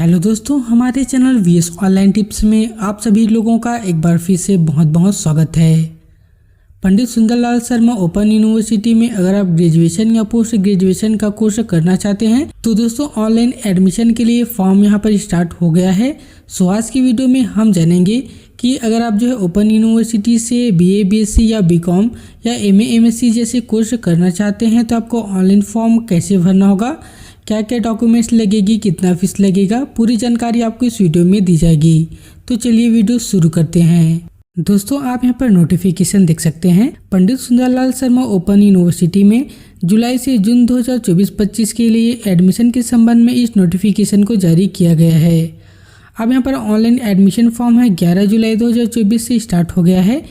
Hello दोस्तों, हमारे channel VS online tips में आप सभी लोगों का एक बार फिर से बहुत बहुत स्वागत है। पंडित सुंदरलाल शर्मा ओपन यूनिवर्सिटी में अगर आप ग्रेजुएशन या पोस्ट ग्रेजुएशन का कोर्स करना चाहते हैं तो दोस्तों ऑनलाइन एडमिशन के लिए फॉर्म यहां पर स्टार्ट हो गया है। सो आज की वीडियो में हम जानेंगे कि अगर आप जो है ओपन यूनिवर्सिटी से बीए, बीएससी या बीकॉम या एमए, एमएससी जैसे कोर्स करना चाहते हैं तो आपको ऑनलाइन फॉर्म कैसे भरना होगा, क्या क्या डॉक्यूमेंट्स लगेगी, कितना फीस लगेगा, पूरी जानकारी आपको इस वीडियो में दी जाएगी। तो चलिए वीडियो शुरू करते हैं। दोस्तों आप यहां पर नोटिफिकेशन देख सकते हैं। पंडित सुंदरलाल शर्मा ओपन यूनिवर्सिटी में जुलाई से जून 2024-25 के लिए एडमिशन के संबंध में इस नोटिफिकेशन को जारी किया गया है। अब यहाँ पर ऑनलाइन एडमिशन फॉर्म है 11 जुलाई 2024 से स्टार्ट हो गया है।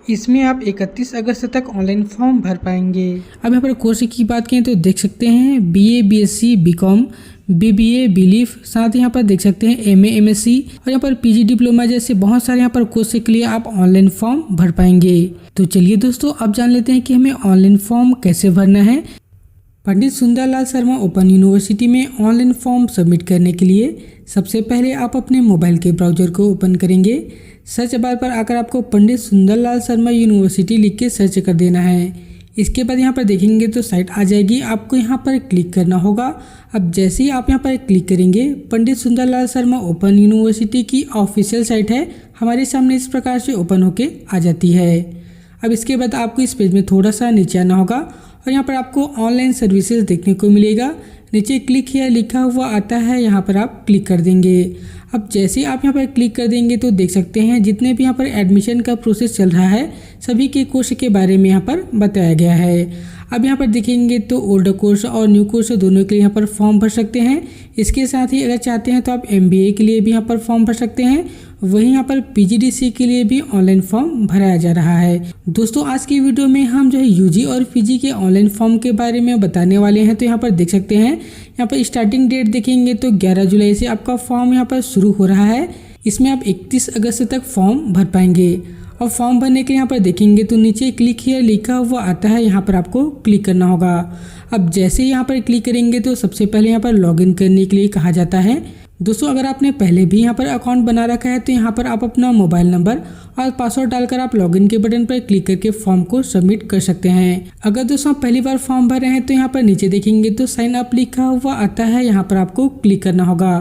इसमें आप 31 अगस्त तक ऑनलाइन फॉर्म भर पाएंगे। अब यहाँ पर कोर्स की बात करें तो देख सकते हैं BA, BSc, BCom, BBA, belief, साथ ही यहाँ पर देख सकते हैं एमए, एमएससी और यहाँ पर पीजी डिप्लोमा जैसे बहुत सारे यहाँ पर कोर्स के लिए आप ऑनलाइन फॉर्म भर पाएंगे। तो चलिए दोस्तों अब जान लेते हैं कि हमें ऑनलाइन फॉर्म कैसे भरना है। पंडित सुंदरलाल शर्मा ओपन यूनिवर्सिटी में ऑनलाइन फॉर्म सबमिट करने के लिए सबसे पहले आप अपने मोबाइल के ब्राउजर को ओपन करेंगे। सर्च बार पर आकर आपको पंडित सुंदरलाल शर्मा यूनिवर्सिटी लिख के सर्च कर देना है। इसके बाद यहाँ पर देखेंगे तो साइट आ जाएगी, आपको यहाँ पर क्लिक करना होगा। अब जैसे ही आप यहाँ पर क्लिक करेंगे पंडित सुंदरलाल शर्मा ओपन यूनिवर्सिटी की ऑफिशियल साइट है हमारे सामने इस प्रकार से ओपन होके आ जाती है। अब इसके बाद आपको इस पेज में थोड़ा सा नीचे आना होगा और यहाँ पर आपको ऑनलाइन सर्विसेज देखने को मिलेगा। नीचे क्लिक हियर लिखा हुआ आता है, यहाँ पर आप क्लिक कर देंगे। अब जैसे ही आप यहाँ पर क्लिक कर देंगे तो देख सकते हैं जितने भी यहाँ पर एडमिशन का प्रोसेस चल रहा है सभी के कोर्स के बारे में यहाँ पर बताया गया है। अब यहाँ पर देखेंगे तो ओल्ड कोर्स और न्यू कोर्स दोनों के लिए यहाँ पर फॉर्म भर सकते हैं। इसके साथ ही अगर चाहते हैं तो आप एमबीए के लिए भी यहाँ पर फॉर्म भर सकते हैं। वहीं यहाँ पर पीजीडीसी के लिए भी ऑनलाइन फॉर्म भराया जा रहा है। दोस्तों आज की वीडियो में हम जो है यूजी और पीजी के ऑनलाइन फॉर्म के बारे में बताने वाले हैं। तो यहाँ पर देख सकते हैं, यहाँ पर स्टार्टिंग डेट देखेंगे तो 11 जुलाई से आपका फॉर्म यहाँ पर शुरू हो रहा है। इसमें आप 31 अगस्त तक फॉर्म भर पाएंगे। और फॉर्म भरने के लिए यहाँ पर देखेंगे तो नीचे क्लिक हियर लिखा हुआ आता है, यहाँ पर आपको क्लिक करना होगा। अब जैसे ही यहाँ पर क्लिक करेंगे तो सबसे पहले यहाँ पर लॉगिन करने के लिए कहा जाता है। दोस्तों अगर आपने पहले भी यहाँ पर अकाउंट बना रखा है तो यहाँ पर आप अपना मोबाइल नंबर और पासवर्ड डालकर आप लॉगिन के बटन पर क्लिक करके फॉर्म को सबमिट कर सकते हैं। अगर दोस्तों आप पहली बार फॉर्म भर रहे हैं तो यहाँ पर नीचे देखेंगे तो साइन अप लिखा हुआ आता है, यहाँ पर आपको क्लिक करना होगा।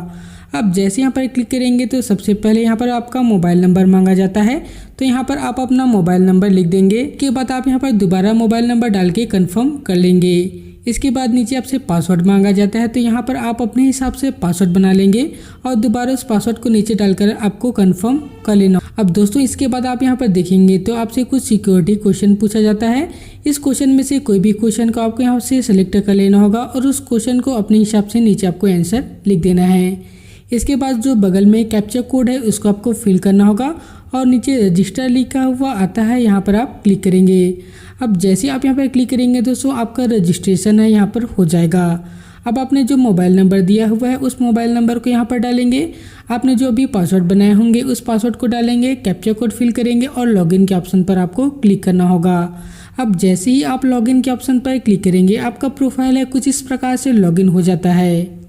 अब जैसे यहाँ पर क्लिक करेंगे तो सबसे पहले यहाँ पर आपका मोबाइल नंबर मांगा जाता है, तो यहाँ पर आप अपना मोबाइल नंबर लिख देंगे। के बाद आप यहाँ पर दोबारा मोबाइल नंबर डाल के कन्फर्म कर लेंगे। इसके बाद नीचे आपसे पासवर्ड मांगा जाता है, तो यहाँ पर आप अपने हिसाब से पासवर्ड बना लेंगे और दोबारा उस पासवर्ड को नीचे डालकर आपको कंफर्म कर लेना। अब दोस्तों इसके बाद आप यहाँ पर देखेंगे तो आपसे कुछ सिक्योरिटी क्वेश्चन पूछा जाता है। इस क्वेश्चन में से कोई भी क्वेश्चन को आपको यहाँ से सिलेक्ट कर लेना होगा और उस क्वेश्चन को अपने हिसाब से नीचे आपको आंसर लिख देना है। इसके बाद जो बगल में कैप्चा कोड है उसको आपको फिल करना होगा और नीचे रजिस्टर लिखा हुआ आता है, यहाँ पर आप क्लिक करेंगे। अब जैसे आप यहाँ पर क्लिक करेंगे दोस्तों आपका रजिस्ट्रेशन है यहाँ पर हो जाएगा। अब आपने जो मोबाइल नंबर दिया हुआ है उस मोबाइल नंबर को यहाँ पर डालेंगे। आपने जो भी पासवर्ड बनाए होंगे उस पासवर्ड को डालेंगे, कैप्चा कोड फिल करेंगे और लॉगिन के ऑप्शन पर आपको क्लिक करना होगा। अब जैसे ही आप लॉगिन के ऑप्शन पर क्लिक करेंगे आपका प्रोफाइल है कुछ इस प्रकार से लॉगिन हो जाता है।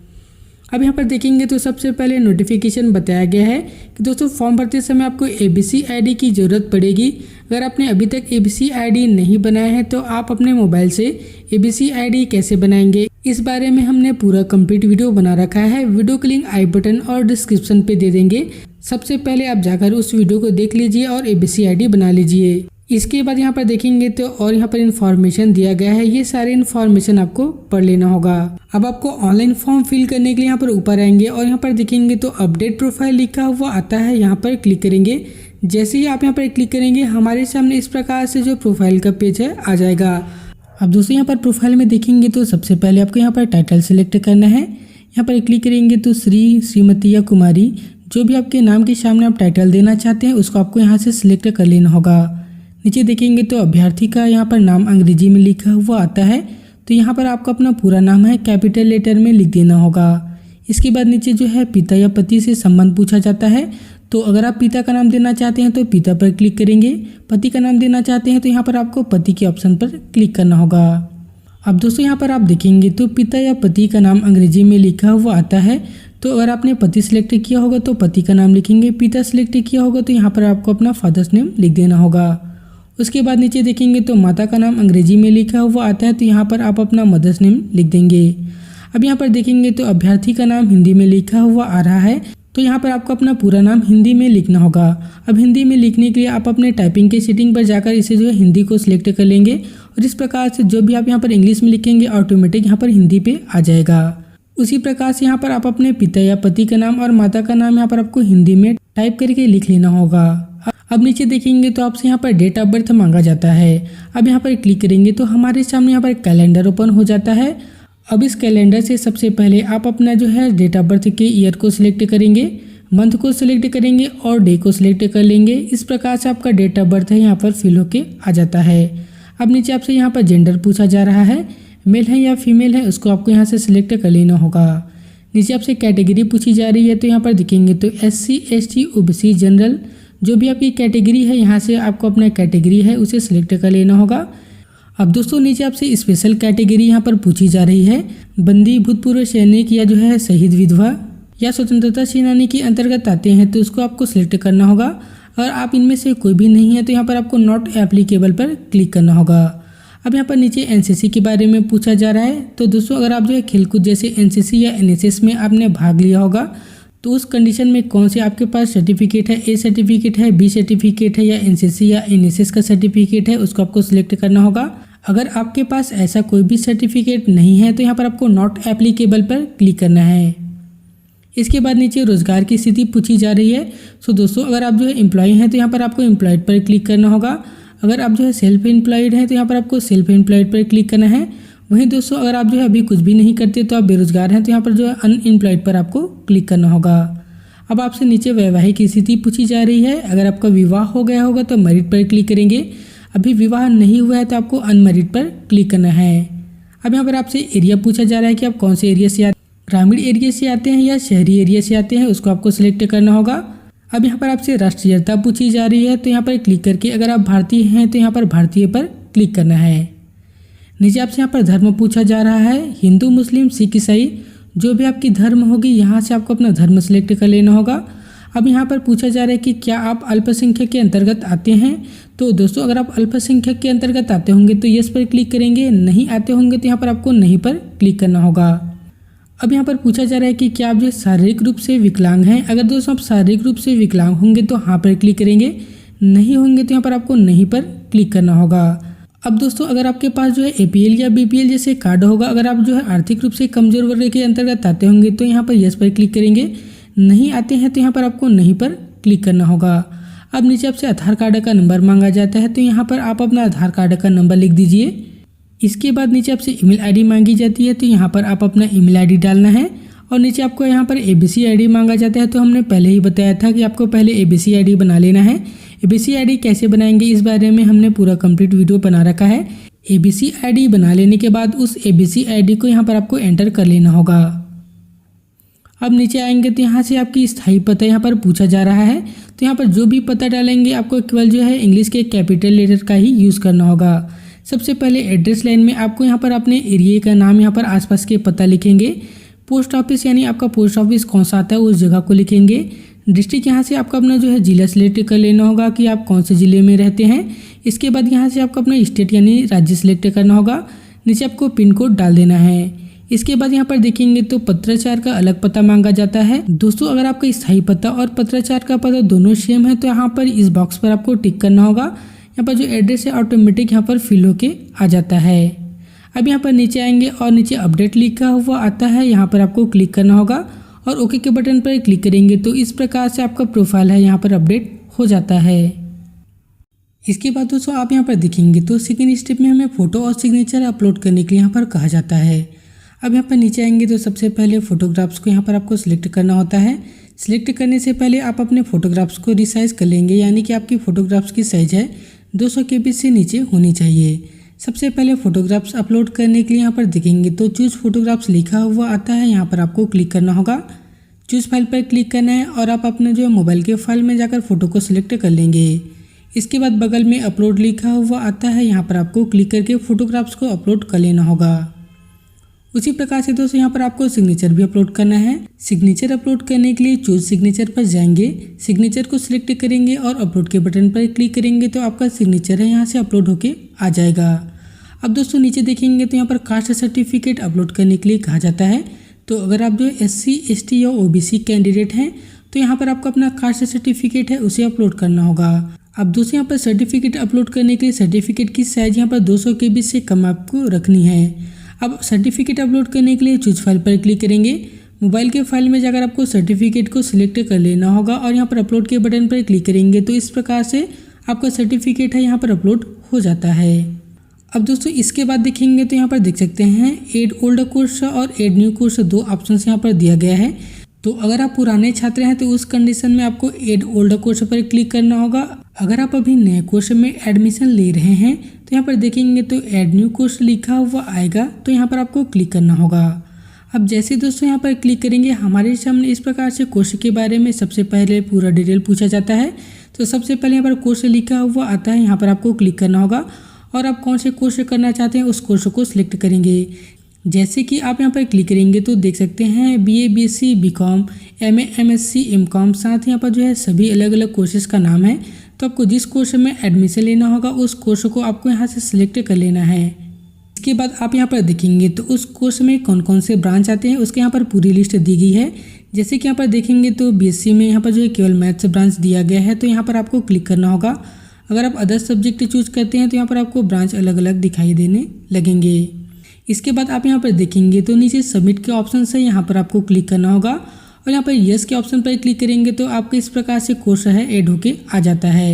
अब यहाँ पर देखेंगे तो सबसे पहले नोटिफिकेशन बताया गया है कि दोस्तों फॉर्म भरते समय आपको एबीसी आईडी की ज़रूरत पड़ेगी। अगर आपने अभी तक एबीसी आईडी नहीं बनाया है तो आप अपने मोबाइल से एबीसी आईडी कैसे बनाएंगे इस बारे में हमने पूरा कंप्लीट वीडियो बना रखा है। वीडियो का लिंक आई बटन और डिस्क्रिप्शन पे दे देंगे। सबसे पहले आप जाकर उस वीडियो को देख लीजिए और एबीसी आईडी बना लीजिए। इसके बाद यहाँ पर देखेंगे तो और यहाँ पर इन्फॉर्मेशन दिया गया है, ये सारे इन्फॉर्मेशन आपको पढ़ लेना होगा। अब आपको ऑनलाइन फॉर्म फिल करने के लिए यहाँ पर ऊपर आएंगे और यहाँ पर देखेंगे तो अपडेट प्रोफाइल लिखा हुआ आता है, यहाँ पर क्लिक करेंगे। जैसे ही आप यहाँ पर क्लिक करेंगे हमारे सामने इस प्रकार से जो प्रोफाइल का पेज है आ जाएगा। अब दोस्तों यहाँ पर प्रोफाइल में देखेंगे तो सबसे पहले आपको यहाँ पर टाइटल सेलेक्ट करना है। यहाँ पर क्लिक करेंगे तो श्री, श्रीमती या कुमारी जो भी आपके नाम के सामने आप टाइटल देना चाहते हैं उसको आपको यहाँ से सिलेक्ट कर लेना होगा। नीचे देखेंगे तो अभ्यर्थी का यहाँ पर नाम अंग्रेजी में लिखा हुआ आता है, तो यहाँ पर आपका अपना पूरा नाम है कैपिटल लेटर में लिख देना होगा। इसके बाद नीचे जो है पिता या पति से संबंध पूछा जाता है, तो अगर आप पिता का नाम देना चाहते हैं तो पिता पर क्लिक करेंगे, पति का नाम देना चाहते हैं तो यहाँ पर आपको पति के ऑप्शन पर क्लिक करना होगा। अब दोस्तों यहाँ पर आप देखेंगे तो पिता या पति का नाम अंग्रेजी में लिखा हुआ आता है। तो अगर आपने पति सिलेक्ट किया होगा तो पति का नाम लिखेंगे, पिता सिलेक्ट किया होगा तो यहाँ पर आपको अपना फादर्स नेम लिख देना होगा। उसके बाद नीचे देखेंगे तो माता का नाम अंग्रेजी में लिखा हुआ आता है, तो यहाँ पर आप अपना मदर्स नेम लिख देंगे। अब यहाँ पर देखेंगे तो अभ्यर्थी का नाम हिंदी में लिखा हुआ आ रहा है, तो यहाँ पर आपको अपना पूरा नाम हिंदी में लिखना होगा। अब हिंदी में लिखने के लिए आप अपने टाइपिंग के सेटिंग पर जाकर इसे जो है हिंदी को सिलेक्ट कर लेंगे और इस प्रकार से जो भी आप यहाँ पर इंग्लिश में लिखेंगे ऑटोमेटिक यहाँ पर हिंदी पे आ जाएगा। उसी प्रकार से यहाँ पर आप अपने पिता या पति का नाम और माता का नाम यहाँ पर आपको हिंदी में टाइप करके लिख लेना होगा। अब नीचे देखेंगे तो आपसे यहाँ पर डेट ऑफ बर्थ मांगा जाता है। अब यहाँ पर क्लिक करेंगे तो हमारे सामने यहाँ पर कैलेंडर ओपन हो जाता है। अब इस कैलेंडर से सबसे पहले आप अपना जो है डेट ऑफ बर्थ के ईयर को सिलेक्ट करेंगे, मंथ को सिलेक्ट करेंगे और डे को सिलेक्ट कर लेंगे। इस प्रकार से आपका डेट ऑफ बर्थ है यहाँ पर फिल होके आ जाता है। अब नीचे आपसे यहाँ पर जेंडर पूछा जा रहा है, मेल है या फीमेल है, उसको आपको यहाँ से सिलेक्ट कर लेना होगा। नीचे आपसे कैटेगरी पूछी जा रही है, तो यहाँ पर दिखेंगे तो SC ST OBC जनरल, जो भी आपकी कैटेगरी है यहाँ से आपको अपना कैटेगरी है उसे सिलेक्ट कर लेना होगा। अब दोस्तों नीचे आपसे स्पेशल कैटेगरी यहाँ पर पूछी जा रही है, बंदी, भूतपूर्व सैनिक या जो है शहीद विधवा या स्वतंत्रता सेनानी के अंतर्गत आते हैं, तो उसको आपको सिलेक्ट करना होगा। अगर आप इनमें से कोई भी नहीं है तो यहाँ पर आपको नॉट एप्लीकेबल पर क्लिक करना होगा। अब यहाँ पर नीचे NCC के बारे में पूछा जा रहा है, तो दोस्तों अगर आप जो है खेलकूद जैसे NCC या NSS में आपने भाग लिया होगा तो उस कंडीशन में कौन से आपके पास सर्टिफिकेट है, A सर्टिफिकेट है, B सर्टिफिकेट है या NCC या NSS का सर्टिफिकेट है, उसको आपको सिलेक्ट करना होगा। अगर आपके पास ऐसा कोई भी सर्टिफिकेट नहीं है तो यहाँ पर आपको नॉट एप्लीकेबल पर क्लिक करना है। इसके बाद नीचे रोजगार की स्थिति पूछी जा रही है। सो दोस्तों अगर आप जो है एम्प्लॉय हैं तो यहाँ पर आपको एम्प्लॉयड पर क्लिक करना होगा। अगर आप जो है सेल्फ एम्प्लॉयड हैं तो यहाँ पर आपको सेल्फ एम्प्लॉयड पर क्लिक करना है। वहीं दोस्तों अगर आप जो है अभी कुछ भी नहीं करते तो आप बेरोजगार हैं तो यहाँ पर जो है अनएम्प्लॉयड पर आपको क्लिक करना होगा। अब आपसे नीचे वैवाहिक स्थिति पूछी जा रही है। अगर आपका विवाह हो गया होगा तो मैरिड पर क्लिक करेंगे, अभी विवाह नहीं हुआ है तो आपको अनमैरिड पर क्लिक करना है। अब यहाँ पर आपसे एरिया पूछा जा रहा है कि आप कौन से एरिया से आते हैं, ग्रामीण एरिया से आते हैं या शहरी एरिया से आते हैं, उसको आपको सिलेक्ट करना होगा। अब यहाँ पर आपसे राष्ट्रीयता पूछी जा रही है, तो यहाँ पर क्लिक करके अगर आप भारतीय हैं तो यहाँ पर भारतीय पर क्लिक करना है। नीचे आपसे यहाँ पर धर्म पूछा जा रहा है, हिंदू, मुस्लिम, सिख, ईसाई, जो भी आपकी धर्म होगी यहाँ से आपको अपना धर्म सिलेक्ट कर लेना होगा। अब यहाँ पर पूछा जा रहा है कि क्या आप अल्पसंख्यक के अंतर्गत आते हैं, तो दोस्तों अगर आप अल्पसंख्यक के अंतर्गत आते होंगे तो यस पर क्लिक करेंगे, नहीं आते होंगे तो यहाँ पर आपको नहीं पर क्लिक करना होगा। अब यहाँ पर पूछा जा रहा है कि क्या आप जो शारीरिक रूप से विकलांग हैं। अगर दोस्तों आप शारीरिक रूप से विकलांग होंगे तो हाँ पर क्लिक करेंगे, नहीं होंगे तो यहाँ पर आपको नहीं पर क्लिक करना होगा। अब दोस्तों अगर आपके पास जो है APL या BPL जैसे कार्ड होगा, अगर आप जो है आर्थिक रूप से कमजोर वर्ग के अंतर्गत आते होंगे तो यहाँ पर यस पर क्लिक करेंगे, नहीं आते हैं तो यहाँ पर आपको नहीं पर क्लिक करना होगा। अब नीचे आपसे आधार कार्ड का नंबर मांगा जाता है, तो यहाँ पर आप अपना आधार कार्ड का नंबर लिख दीजिए। इसके बाद नीचे आपसे ईमेल आईडी मांगी जाती है, तो यहाँ पर आप अपना ईमेल आईडी डालना है। और नीचे आपको यहाँ पर ABC आईडी मांगा जाता है, तो हमने पहले ही बताया था कि आपको पहले ABC आईडी बना लेना है। ABC आईडी कैसे बनाएंगे इस बारे में हमने पूरा कंप्लीट वीडियो बना रखा है। ABC आईडी बना लेने के बाद उस ABC आईडी को यहाँ पर आपको एंटर कर लेना होगा। अब नीचे आएंगे तो यहाँ से आपकी स्थायी पता यहाँ पर पूछा जा रहा है, तो यहाँ पर जो भी पता डालेंगे आपको केवल जो है इंग्लिश के कैपिटल लेटर का ही यूज़ करना होगा। सबसे पहले एड्रेस लाइन में आपको यहाँ पर अपने एरिया का नाम, यहाँ पर आसपास के पता लिखेंगे। पोस्ट ऑफिस यानी आपका पोस्ट ऑफिस कौन सा आता है उस जगह को लिखेंगे। डिस्ट्रिक्ट यहाँ से आपको अपना जो है जिला सिलेक्ट कर लेना होगा कि आप कौन से ज़िले में रहते हैं। इसके बाद यहाँ से आपको अपना स्टेट यानी राज्य सिलेक्ट करना होगा। नीचे आपको पिन कोड डाल देना है। इसके बाद यहाँ पर देखेंगे तो पत्राचार का अलग पता मांगा जाता है। दोस्तों अगर आपका स्थायी पता और पत्राचार का पता दोनों सेम है तो यहाँ पर इस बॉक्स पर आपको टिक करना होगा। यहाँ पर जो एड्रेस है ऑटोमेटिक यहाँ पर फिल होके आ जाता है। अब यहाँ पर नीचे आएंगे और नीचे अपडेट लिखा हुआ आता है, यहाँ पर आपको क्लिक करना होगा और ओके के बटन पर क्लिक करेंगे तो इस प्रकार से आपका प्रोफाइल है यहाँ पर अपडेट हो जाता है। इसके बाद दोस्तों आप यहाँ पर देखेंगे तो सेकेंड स्टेप में हमें फ़ोटो और सिग्नेचर अपलोड करने के लिए यहाँ पर कहा जाता है। अब यहाँ पर नीचे आएंगे तो सबसे पहले फ़ोटोग्राफ्स को यहाँ पर आपको सिलेक्ट करना होता है। सिलेक्ट करने से पहले आप अपने फ़ोटोग्राफ्स को रिसाइज कर लेंगे, यानी कि आपकी फ़ोटोग्राफ्स की साइज़ है 200 KB से नीचे होनी चाहिए। सबसे पहले फ़ोटोग्राफ्स अपलोड करने के लिए यहाँ पर देखेंगे तो चूज़ फ़ोटोग्राफ्स लिखा हुआ आता है, यहाँ पर आपको क्लिक करना होगा। चूज़ फाइल पर क्लिक करना है और आप अपने जो मोबाइल के फाइल में जाकर फ़ोटो को सिलेक्ट कर लेंगे। इसके बाद बगल में अपलोड लिखा हुआ आता है, यहाँ पर आपको क्लिक करके फ़ोटोग्राफ्स को अपलोड कर लेना होगा। उसी प्रकार से दोस्तों यहाँ पर आपको सिग्नेचर भी अपलोड करना है। सिग्नेचर अपलोड करने के लिए चूज सिग्नेचर पर जाएंगे, सिग्नेचर को सिलेक्ट करेंगे और अपलोड के बटन पर क्लिक करेंगे तो आपका सिग्नेचर है यहाँ से अपलोड होके आ जाएगा। अब दोस्तों नीचे देखेंगे तो यहाँ पर कास्ट सर्टिफिकेट अपलोड करने के लिए कहा जाता है। तो अगर आप जो SC ST या OBC कैंडिडेट हैं तो यहाँ पर आपको अपना कास्ट सर्टिफिकेट है उसे अपलोड करना होगा। अब दोस्तों यहाँ पर सर्टिफिकेट अपलोड करने के लिए सर्टिफिकेट की साइज यहाँ पर 200 KB से कम आपको रखनी है। अब सर्टिफिकेट अपलोड करने के लिए चूज फाइल पर क्लिक करेंगे। मोबाइल के फाइल में जाकर आपको सर्टिफिकेट को सिलेक्ट कर लेना होगा और यहाँ पर अपलोड के बटन पर क्लिक करेंगे तो इस प्रकार से आपका सर्टिफिकेट है यहाँ पर अपलोड हो जाता है। अब दोस्तों इसके बाद देखेंगे तो यहाँ पर देख सकते हैं एड ओल्ड कोर्स और एड न्यू कोर्स, दो ऑप्शन यहाँ पर दिया गया है। तो अगर आप पुराने छात्र हैं तो उस कंडीशन में आपको एड ओल्ड कोर्स पर क्लिक करना होगा। अगर आप अभी नए कोर्स में एडमिशन ले रहे हैं तो यहाँ पर देखेंगे तो एड न्यू कोर्स लिखा हुआ आएगा, तो यहाँ पर आपको क्लिक करना होगा। अब जैसे दोस्तों यहाँ पर क्लिक करेंगे हमारे सामने इस प्रकार से कोर्स के बारे में सबसे पहले पूरा डिटेल पूछा जाता है। तो सबसे पहले यहाँ पर कोर्स लिखा हुआ आता है, यहाँ पर आपको क्लिक करना होगा और आप कौन से कोर्स करना चाहते हैं उस कोर्स को सिलेक्ट करेंगे। जैसे कि आप यहाँ पर क्लिक करेंगे तो देख सकते हैं BA BSc BCom MA MSc MCom, साथ ही यहाँ पर जो है सभी अलग अलग कोर्सेज का नाम है। तो आपको जिस कोर्स में एडमिशन लेना होगा उस कोर्स को आपको यहाँ से सिलेक्ट कर लेना है। इसके बाद आप यहाँ पर देखेंगे तो उस कोर्स में कौन कौन से ब्रांच आते हैं उसके यहाँ पर पूरी लिस्ट दी गई है। जैसे कि यहाँ पर देखेंगे तो BSc में यहाँ पर जो है केवल मैथ्स ब्रांच दिया गया है, तो यहाँ पर आपको क्लिक करना होगा। अगर आप अदर सब्जेक्ट चूज करते हैं तो यहाँ पर आपको ब्रांच अलग अलग दिखाई देने लगेंगे। इसके बाद आप यहाँ पर देखेंगे तो नीचे सबमिट के ऑप्शन है, यहाँ पर आपको क्लिक करना होगा और यहाँ पर यस के ऑप्शन पर क्लिक करेंगे तो आपको इस प्रकार से कोर्स है ऐड होके आ जाता है।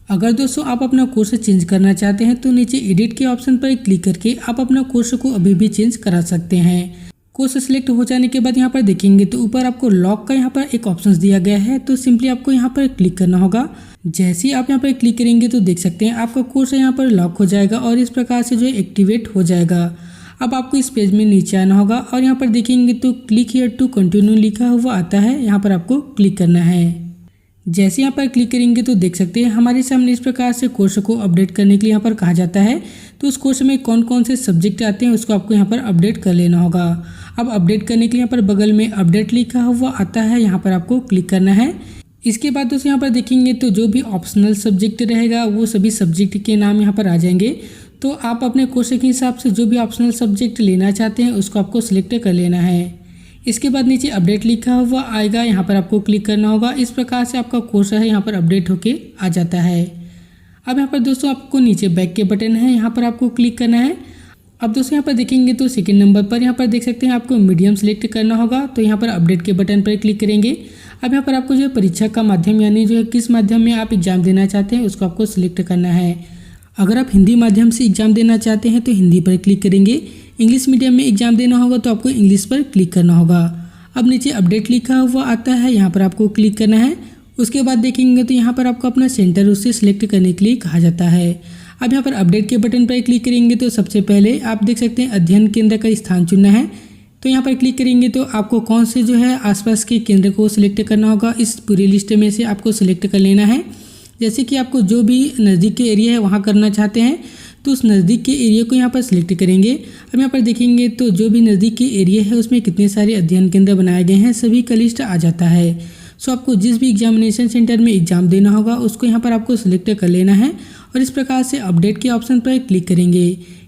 अगर दोस्तों आप अपना कोर्स चेंज करना चाहते हैं तो नीचे एडिट के ऑप्शन पर क्लिक करके आप अपना कोर्स को अभी भी चेंज करा सकते हैं। कोर्स सिलेक्ट हो जाने के बाद यहाँ पर देखेंगे तो ऊपर आपको लॉक का यहाँ पर एक ऑप्शन दिया गया है, तो सिंपली आपको यहाँ पर क्लिक करना होगा। जैसे ही आप यहाँ पर क्लिक करेंगे तो देख सकते हैं आपका कोर्स यहाँ पर लॉक हो जाएगा और इस प्रकार से जो है एक्टिवेट हो जाएगा। अब आपको इस पेज में नीचे आना होगा और यहाँ पर देखेंगे तो क्लिक हियर टू कंटिन्यू लिखा हुआ आता है, यहाँ पर आपको क्लिक करना है। जैसे यहाँ पर क्लिक करेंगे तो देख सकते हैं हमारे सामने इस प्रकार से कोर्स को अपडेट करने के लिए यहाँ पर कहा जाता है। तो उस कोर्स में कौन कौन से सब्जेक्ट आते हैं उसको आपको यहाँ पर अपडेट कर लेना होगा। अब अपडेट करने के लिए यहाँ पर बगल में अपडेट लिखा हुआ आता है, यहाँ पर आपको क्लिक करना है। इसके बाद दोस्तों यहाँ पर देखेंगे तो जो भी ऑप्शनल सब्जेक्ट रहेगा वो सभी सब्जेक्ट के नाम यहाँ पर आ जाएंगे। तो आप अपने कोर्स के हिसाब से जो भी ऑप्शनल सब्जेक्ट लेना चाहते हैं उसको आपको सिलेक्ट कर लेना है। इसके बाद नीचे अपडेट लिखा हुआ आएगा, यहाँ पर आपको क्लिक करना होगा। इस प्रकार से आपका कोर्स है यहाँ पर अपडेट होके आ जाता है। अब यहाँ पर दोस्तों आपको नीचे बैक के बटन है, यहाँ पर आपको क्लिक करना है। अब दोस्तों यहाँ पर देखेंगे तो सेकंड नंबर पर यहाँ पर देख सकते हैं आपको मीडियम सेलेक्ट करना होगा, तो यहाँ पर अपडेट के बटन पर क्लिक करेंगे। अब यहाँ पर आपको जो है परीक्षा का माध्यम यानी जो है किस माध्यम में आप एग्जाम देना चाहते हैं उसको आपको सिलेक्ट करना है। अगर आप हिंदी माध्यम से एग्जाम देना चाहते हैं तो हिंदी पर क्लिक करेंगे। इंग्लिश मीडियम में एग्जाम देना होगा तो आपको इंग्लिश पर क्लिक करना होगा। अब नीचे अपडेट लिखा हुआ आता है, यहाँ पर आपको क्लिक करना है। उसके बाद देखेंगे तो यहाँ पर आपको अपना सेंटर उससे सिलेक्ट करने के लिए कहा जाता है। अब यहाँ पर अपडेट के बटन पर क्लिक करेंगे तो सबसे पहले आप देख सकते हैं अध्ययन केंद्र का स्थान चुनना है। तो यहाँ पर क्लिक करेंगे तो आपको कौन से जो है आसपास के केंद्र को सिलेक्ट करना होगा, इस पूरी लिस्ट में से आपको सिलेक्ट कर लेना है। जैसे कि आपको जो भी नज़दीक के एरिया है वहाँ करना चाहते हैं तो उस नज़दीक के एरिया को यहाँ पर सिलेक्ट करेंगे। अब यहाँ पर देखेंगे तो जो भी नज़दीक के एरिया है उसमें कितने सारे अध्ययन केंद्र बनाए गए हैं सभी का लिस्ट आ जाता है। सो आपको जिस भी एग्जामिनेशन सेंटर में एग्जाम देना होगा उसको यहाँ पर आपको सिलेक्ट कर लेना है और इस प्रकार से अपडेट के ऑप्शन पर क्लिक करेंगे।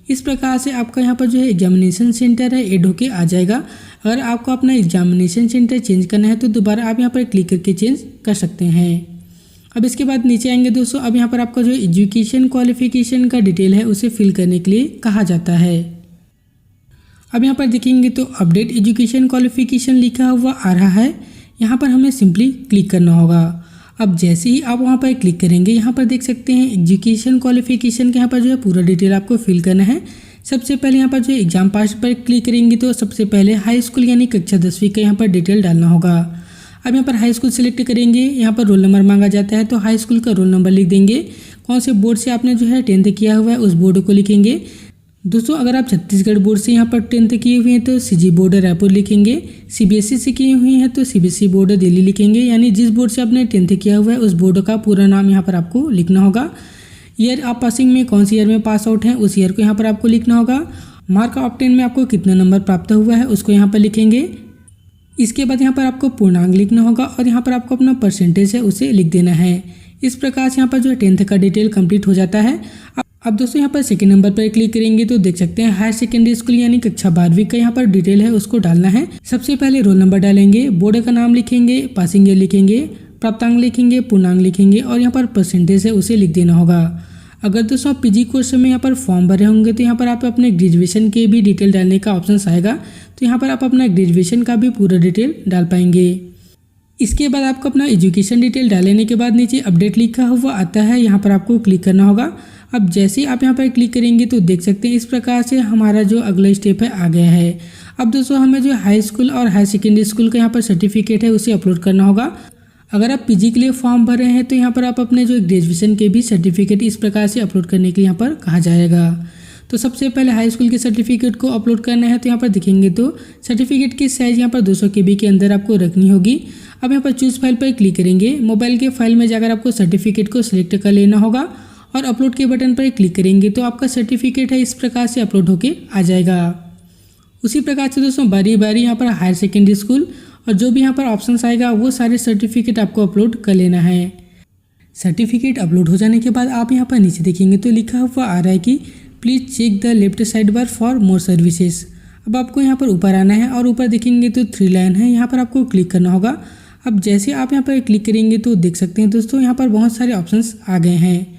इस प्रकार से आपका यहाँ पर जो है एग्जामिनेशन सेंटर है ऐड होके आ जाएगा। अगर आपको अपना एग्जामिनेशन सेंटर चेंज करना है तो दोबारा आप यहाँ पर क्लिक करके चेंज कर सकते हैं। अब इसके बाद नीचे आएंगे दोस्तों, अब यहाँ पर आपका जो एजुकेशन क्वालिफिकेशन का डिटेल है उसे फिल करने के लिए कहा जाता है। अब यहाँ पर देखेंगे तो अपडेट एजुकेशन क्वालिफिकेशन लिखा हुआ आ रहा है, यहाँ पर हमें सिंपली क्लिक करना होगा। अब जैसे ही आप वहाँ पर क्लिक करेंगे यहाँ पर देख सकते हैं एजुकेशन क्वालिफिकेशन के यहाँ पर जो है पूरा डिटेल आपको फिल करना है। सबसे पहले यहाँ पर जो एग्जाम पास पर क्लिक करेंगे तो सबसे पहले हाई स्कूल यानी कक्षा 10वीं का यहाँ पर डिटेल डालना होगा। अब यहाँ पर हाई स्कूल सिलेक्ट करेंगे, यहाँ पर रोल नंबर मांगा जाता है तो हाई स्कूल का रोल नंबर लिख देंगे। कौन से बोर्ड से आपने जो है 10th किया हुआ है उस बोर्ड को लिखेंगे। दोस्तों अगर आप छत्तीसगढ़ बोर्ड से यहाँ पर 10th किए हुए हैं तो सीजी बोर्ड रायपुर लिखेंगे। सीबीएसई से किए हुए हैं तो सीबीएसई बोर्ड दिल्ली लिखेंगे। यानी जिस बोर्ड से आपने 10th किया हुआ है उस बोर्ड का पूरा नाम यहाँ पर आपको लिखना होगा। ईयर आप पासिंग में कौन सी ईयर में पास आउट हैं उस ईयर को यहाँ पर आपको लिखना होगा। मार्क ऑफ 10 में आपको कितना नंबर प्राप्त हुआ है उसको यहाँ पर लिखेंगे। इसके बाद यहाँ पर आपको पूर्णांक लिखना होगा और यहाँ पर आपको अपना परसेंटेज है उसे लिख देना है। इस प्रकार से यहाँ पर जो 10th का डिटेल कंप्लीट हो जाता है। अब दोस्तों यहाँ पर सेकंड नंबर पर क्लिक करेंगे तो देख सकते हैं हायर सेकेंडरी स्कूल यानी कक्षा 12वीं का यहाँ पर डिटेल है उसको डालना है। सबसे पहले रोल नंबर डालेंगे, बोर्ड का नाम लिखेंगे, पासिंग ईयर लिखेंगे, प्राप्तांक लिखेंगे, पूर्णांक लिखेंगे और यहाँ पर परसेंटेज है उसे लिख देना होगा। अगर दोस्तों आप पीजी कोर्स में यहाँ पर फॉर्म भरे होंगे तो यहाँ पर आप अपने ग्रेजुएशन के भी डिटेल डालने का ऑप्शन आएगा। तो यहाँ पर आप अपना ग्रेजुएशन का भी पूरा डिटेल डाल पाएंगे। इसके बाद आपको अपना एजुकेशन डिटेल डालने के बाद नीचे अपडेट लिखा हुआ आता है, यहाँ पर आपको क्लिक करना होगा। अब जैसे ही आप यहाँ पर क्लिक करेंगे तो देख सकते हैं इस प्रकार से हमारा जो अगला स्टेप है आ गया है। अब दोस्तों हमें जो हाई स्कूल और हायर सेकेंडरी स्कूल का यहाँ पर सर्टिफिकेट है उसे अपलोड करना होगा। अगर आप पीजी के लिए फॉर्म भर रहे हैं तो यहाँ पर आप अपने जो ग्रेजुएशन के भी सर्टिफिकेट इस प्रकार से अपलोड करने के लिए यहाँ पर कहा जाएगा। तो सबसे पहले हाई स्कूल के सर्टिफिकेट को अपलोड करना है। तो यहाँ पर दिखेंगे तो सर्टिफिकेट की साइज़ यहाँ पर 200 KB के अंदर आपको रखनी होगी। अब यहाँ पर चूज़ फाइल पर क्लिक करेंगे। मोबाइल के फाइल में जाकर आपको सर्टिफिकेट को सिलेक्ट कर लेना होगा और अपलोड के बटन पर क्लिक करेंगे तो आपका सर्टिफिकेट है इस प्रकार से अपलोड होके आ जाएगा। उसी प्रकार से दोस्तों बारी बारी यहाँ पर हायर सेकेंडरी स्कूल और जो भी यहाँ पर ऑप्शंस आएगा वो सारे सर्टिफिकेट आपको अपलोड कर लेना है। सर्टिफिकेट अपलोड हो जाने के बाद आप यहाँ पर नीचे देखेंगे तो लिखा हुआ आ रहा है कि please check the left side bar for more services. अब आपको यहाँ पर ऊपर आना है और ऊपर देखेंगे तो 3 लाइन है, यहाँ पर आपको क्लिक करना होगा। अब जैसे आप यहाँ पर क्लिक करेंगे तो देख सकते हैं दोस्तों यहाँ पर बहुत सारे ऑप्शंस आ गए हैं।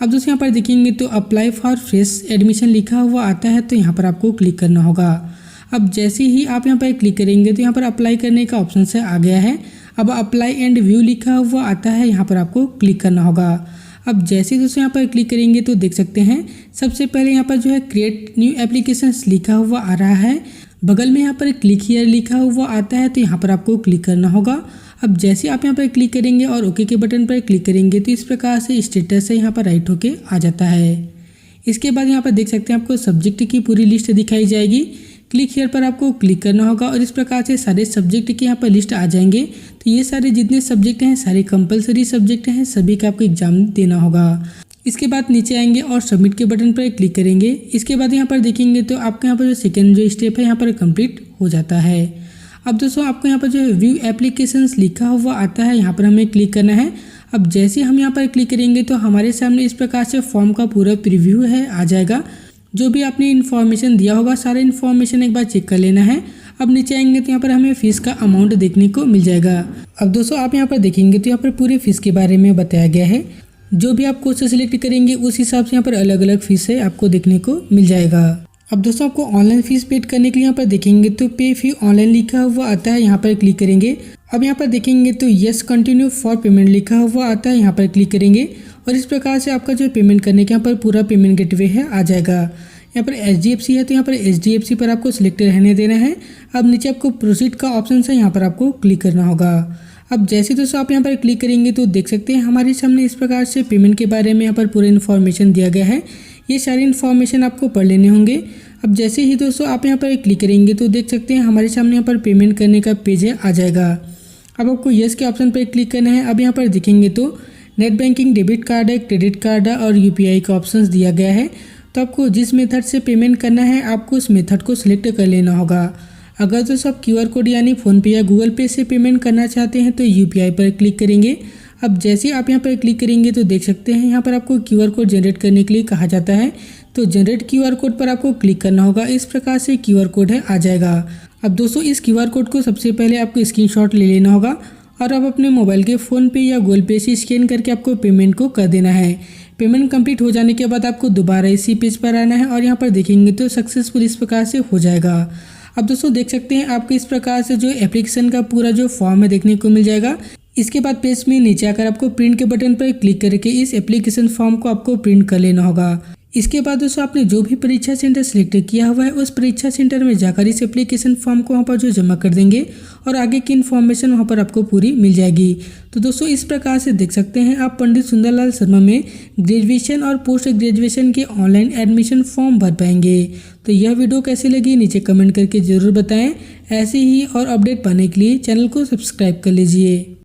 अब दोस्तों यहाँ पर देखेंगे तो अप्लाई फॉर फ्रेश एडमिशन लिखा हुआ आता है, तो यहाँ पर आपको क्लिक करना होगा। अब जैसे ही आप यहाँ पर क्लिक करेंगे तो यहाँ पर अप्लाई करने का ऑप्शन से आ गया है। अब अप्लाई एंड व्यू लिखा हुआ आता है, यहाँ पर आपको क्लिक करना होगा। अब जैसे ही दोस्तों यहाँ पर क्लिक करेंगे तो देख सकते हैं सबसे पहले यहाँ पर जो है क्रिएट न्यू एप्लीकेशंस लिखा हुआ आ रहा है। बगल में यहाँ पर क्लिक हियर लिखा हुआ आता है, तो यहाँ पर आपको क्लिक करना होगा। अब जैसे आप यहाँ पर क्लिक करेंगे और ओके के बटन पर क्लिक करेंगे तो इस प्रकार से स्टेटस से यहाँ पर राइट होके आ जाता है। इसके बाद यहाँ पर देख सकते हैं आपको सब्जेक्ट की पूरी लिस्ट दिखाई जाएगी। क्लिक हियर पर आपको क्लिक करना होगा और इस प्रकार से सारे सब्जेक्ट की यहाँ पर लिस्ट आ जाएंगे। तो ये सारे जितने सब्जेक्ट हैं सारे कंपलसरी सब्जेक्ट हैं, सभी का आपको एग्जाम देना होगा। इसके बाद नीचे आएंगे और सबमिट के बटन पर क्लिक करेंगे। इसके बाद यहाँ पर देखेंगे तो आपका यहाँ पर जो सेकेंड जो स्टेप है यहाँ पर कंप्लीट हो जाता है। अब दोस्तों आपको यहाँ पर जो व्यू एप्लीकेशंस लिखा हुआ आता है, यहाँ पर हमें क्लिक करना है। अब जैसे हम यहाँ पर क्लिक करेंगे तो हमारे सामने इस प्रकार से फॉर्म का पूरा प्रीव्यू है आ जाएगा। जो भी आपने इन्फॉर्मेशन दिया होगा सारे इन्फॉर्मेशन एक बार चेक कर लेना है। अब नीचे आएंगे तो यहाँ पर हमें फीस का अमाउंट देखने को मिल जाएगा। अब दोस्तों आप यहाँ पर देखेंगे तो यहाँ पर पूरे फीस के बारे में बताया गया है। जो भी आप कोर्स सेलेक्ट करेंगे उस हिसाब से यहाँ पर अलग अलग फीस है आपको देखने को मिल जाएगा। अब दोस्तों आपको ऑनलाइन फीस पेड करने के लिए यहाँ पर देखेंगे तो पे फी ऑनलाइन लिखा हुआ आता है, यहाँ पर क्लिक करेंगे। अब यहाँ पर देखेंगे तो यस कंटिन्यू फॉर पेमेंट लिखा हुआ आता है, यहाँ पर क्लिक करेंगे और इस प्रकार से आपका जो पेमेंट करने के यहाँ पर पूरा पेमेंट गेटवे है आ जाएगा। यहाँ पर HDFC है तो यहाँ पर HDFC पर आपको सिलेक्ट रहने देना है। अब नीचे आपको प्रोसीड का ऑप्शन है, यहाँ पर आपको क्लिक करना होगा। अब जैसे दोस्तों आप यहाँ पर क्लिक करेंगे तो देख सकते हैं हमारे सामने इस प्रकार से पेमेंट के बारे में यहाँ पर पूरा इन्फॉर्मेशन दिया गया है। ये सारी इन्फॉर्मेशन आपको पढ़ लेने होंगे। अब जैसे ही दोस्तों आप यहाँ पर क्लिक करेंगे तो देख सकते हैं हमारे सामने यहाँ पर पेमेंट करने का पेज है आ जाएगा। अब आपको यस के ऑप्शन पर क्लिक करना है। अब यहाँ पर दिखेंगे तो नेट बैंकिंग, डेबिट कार्ड है, क्रेडिट कार्ड है और UPI का ऑप्शन दिया गया है। तो आपको जिस मेथड से पेमेंट करना है आपको उस मेथड को सिलेक्ट कर लेना होगा। अगर दोस्तों आप QR कोड यानी फ़ोनपे या गूगल पे से पेमेंट करना चाहते हैं तो UPI पर क्लिक करेंगे। अब जैसे आप यहाँ पर क्लिक करेंगे तो देख सकते हैं यहाँ पर आपको QR कोड जनरेट करने के लिए कहा जाता है। तो जनरेट QR कोड पर आपको क्लिक करना होगा। इस प्रकार से QR कोड है आ जाएगा। अब दोस्तों इस QR कोड को सबसे पहले आपको स्क्रीनशॉट ले लेना होगा और अब अपने मोबाइल के फ़ोनपे या गूगल पे से स्कैन करके आपको पेमेंट को कर देना है। पेमेंट कंप्लीट हो जाने के बाद आपको दोबारा इसी पेज पर आना है और यहाँ पर देखेंगे तो सक्सेसफुल इस प्रकार से हो जाएगा। अब दोस्तों देख सकते हैं आपको इस प्रकार से जो एप्लीकेशन का पूरा जो फॉर्म है देखने को मिल जाएगा। इसके बाद पेज में नीचे आकर आपको प्रिंट के बटन पर क्लिक करके इस एप्लीकेशन फॉर्म को आपको प्रिंट कर लेना होगा। इसके बाद दोस्तों आपने जो भी परीक्षा सेंटर सिलेक्ट किया हुआ है उस परीक्षा सेंटर में जाकर इस एप्लीकेशन फॉर्म को वहाँ पर जो जमा कर देंगे और आगे की इन्फॉर्मेशन वहाँ पर आपको पूरी मिल जाएगी। तो दोस्तों इस प्रकार से देख सकते हैं आप पंडित सुंदरलाल शर्मा में ग्रेजुएशन और पोस्ट ग्रेजुएशन के ऑनलाइन एडमिशन फॉर्म भर पाएंगे। तो यह वीडियो कैसी लगी नीचे कमेंट करके ज़रूर बताएं। ऐसे ही और अपडेट पाने के लिए चैनल को सब्सक्राइब कर लीजिए।